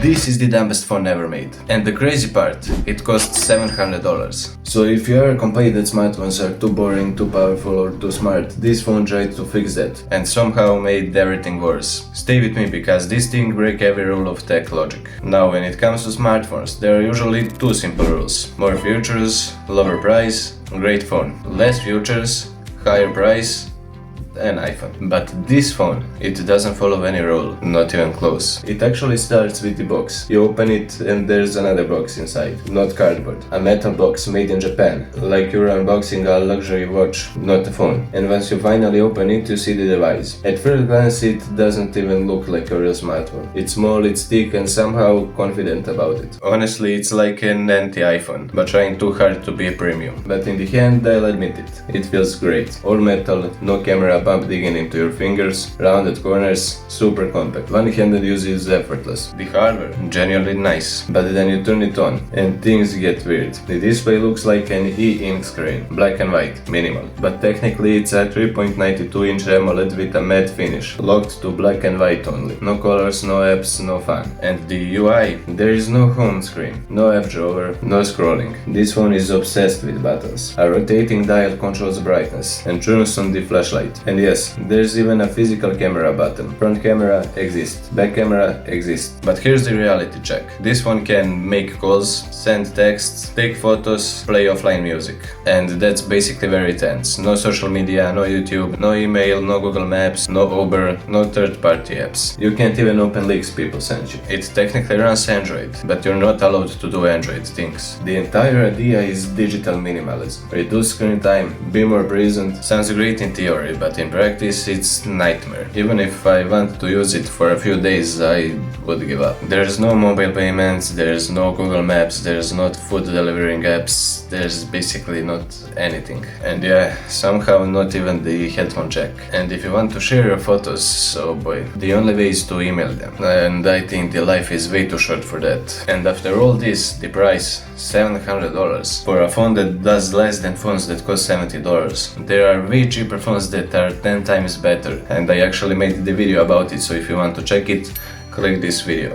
This is the dumbest phone ever made. And the crazy part, it costs $700. So if you ever complain that smartphones are too boring, too powerful or too smart, this phone tried to fix that and somehow made everything worse. Stay with me because this thing breaks every rule of tech logic. Now when it comes to smartphones, there are usually two simple rules. More features, lower price, great phone. Less features, higher price, an iPhone. But this phone, it doesn't follow any rule, not even close. It actually starts with the box. You open it and there's another box inside, not cardboard. A metal box made in Japan, like you're unboxing a luxury watch, not a phone. And once you finally open it, you see the device. At first glance, it doesn't even look like a real smartphone. It's small, it's thick, and somehow confident about it. Honestly, it's like an anti-iPhone, but trying too hard to be premium. But in the hand, I'll admit it. It feels great. All metal, no camera bump digging into your fingers, rounded corners, super compact. One-handed use is effortless. The hardware, genuinely nice. But then you turn it on, and things get weird. The display looks like an e-ink screen, black and white, minimal. But technically it's a 3.92-inch AMOLED with a matte finish, locked to black and white only. No colors, no apps, no fun. And the UI, there is no home screen, no app drawer, no scrolling. This phone is obsessed with buttons. A rotating dial controls brightness and turns on the flashlight. And yes, there's even a physical camera button. Front camera exists, back camera exists. But here's the reality check. This one can make calls, send texts, take photos, play offline music. And that's basically where it ends. No social media, no YouTube, no email, no Google Maps, no Uber, no third-party apps. You can't even open leaks people send you. It technically runs Android, but you're not allowed to do Android things. The entire idea is digital minimalism. Reduce screen time, be more present. Sounds great in theory, but in practice it's nightmare. Even if I want to use it for a few days, I would give up. There's no mobile payments, there's no Google Maps, there's not food delivering apps, there's basically not anything. And yeah, somehow not even the headphone jack. And if you want to share your photos, oh boy, the only way is to email them. And I think the life is way too short for that. And after all this, the price, $700 for a phone that does less than phones that cost $70. There are way cheaper phones that are 10 times better, and I actually made the video about it, so if you want to check it, click this video.